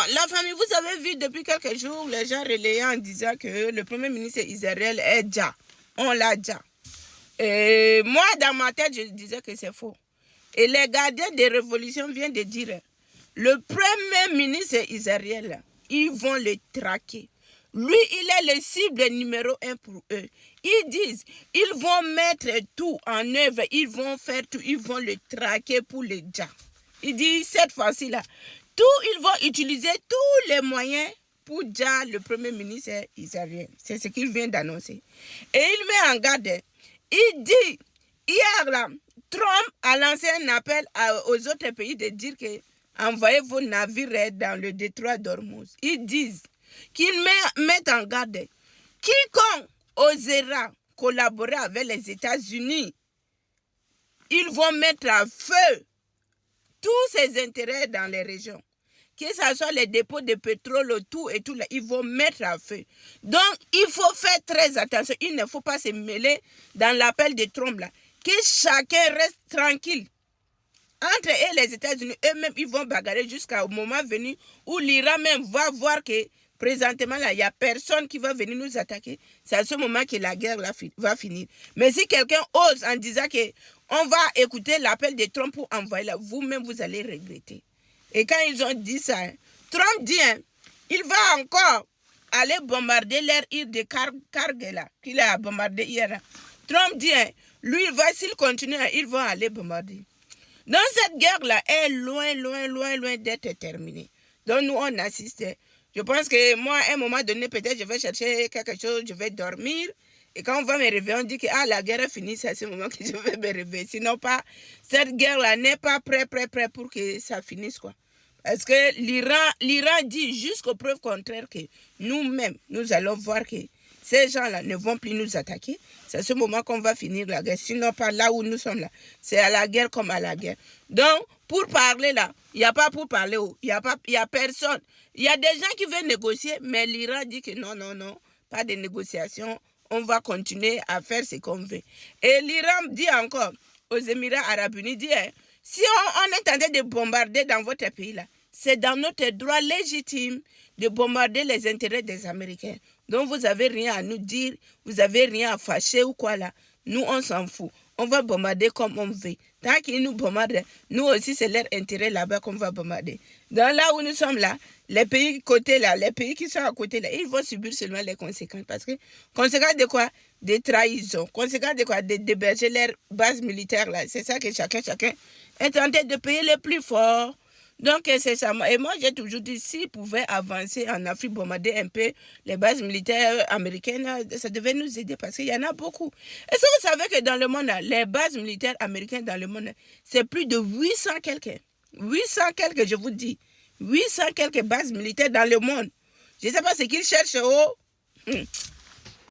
la famille, vous avez vu depuis quelques jours, les gens relayant en disant que le premier ministre Israël est déjà. On l'a déjà. Et moi, dans ma tête, je disais que c'est faux. Et les gardiens des révolutions viennent de dire, le premier ministre Israël, ils vont le traquer. Lui, il est le cible numéro 1 pour eux. Ils disent, ils vont mettre tout en œuvre, ils vont faire tout, ils vont le traquer pour le dja. Il dit, cette fois-ci-là, ils vont utiliser tous les moyens pour dja le premier ministre israélien. C'est ce qu'il vient d'annoncer. Et il met en garde, il dit, hier là, Trump a lancé un appel aux autres pays de dire que envoyez vos navires dans le détroit d'Ormuz. Ils disent qu'ils mettent en garde quiconque osera collaborer avec les États-Unis, ils vont mettre à feu tous ces intérêts dans les régions. Que ce soit les dépôts de pétrole, tout et tout, là, ils vont mettre à feu. Donc, il faut faire très attention. Il ne faut pas se mêler dans l'appel de Trump, là. Que chacun reste tranquille. Entre eux et les États-Unis, eux-mêmes, ils vont bagarrer jusqu'au moment venu où l'Iran même va voir que présentement, là, il n'y a personne qui va venir nous attaquer. C'est à ce moment que la guerre là, va finir. Mais si quelqu'un ose en disant qu'on va écouter l'appel de Trump pour envoyer là, vous-même, vous allez regretter. Et quand ils ont dit ça, Trump dit, il va encore aller bombarder leur île de Kargela, qu'il a bombardé hier. Trump dit, lui, s'il continue, ils vont aller bombarder. Donc cette guerre-là est loin, loin, loin, loin d'être terminée. Donc nous, on assiste. Je pense que moi, à un moment donné, peut-être je vais chercher quelque chose, je vais dormir. Et quand on va me réveiller, on dit que la guerre est finie, c'est à ce moment que je vais me réveiller. Sinon, cette guerre-là n'est pas prêt pour que ça finisse, quoi. Parce que l'Iran dit jusqu'aux preuves contraires que nous-mêmes, nous allons voir que ces gens-là ne vont plus nous attaquer. C'est à ce moment qu'on va finir la guerre. Sinon, pas là où nous sommes là. C'est à la guerre comme à la guerre. Donc, pour parler là, il n'y a pas pour parler. Il n'y a personne. Il y a des gens qui veulent négocier, mais l'Iran dit que non, non, non, pas de négociation. On va continuer à faire ce qu'on veut. Et l'Iran dit encore aux Émirats arabes unis, dit, si on est en train de bombarder dans votre pays là, c'est dans notre droit légitime de bombarder les intérêts des Américains. Donc vous n'avez rien à nous dire, vous n'avez rien à fâcher ou quoi là. Nous, on s'en fout. On va bombarder comme on veut. Tant qu'ils nous bombardent, nous aussi, c'est leur intérêt là-bas qu'on va bombarder. Dans là où nous sommes là, les pays côté là, les pays qui sont à côté là, ils vont subir seulement les conséquences. Parce que, conséquences de quoi? Des trahisons. Conséquences de quoi? D'héberger leurs bases militaires là. C'est ça que chacun est en train de payer le plus fort. Donc, c'est ça. Et moi, j'ai toujours dit, s'ils pouvaient avancer en Afrique, bombarder un peu les bases militaires américaines, ça devait nous aider parce qu'il y en a beaucoup. Est-ce que vous savez que dans le monde, les bases militaires américaines dans le monde, c'est plus de 800 quelques. 800 quelques, je vous dis. 800 quelques bases militaires dans le monde. Je ne sais pas ce qu'ils cherchent.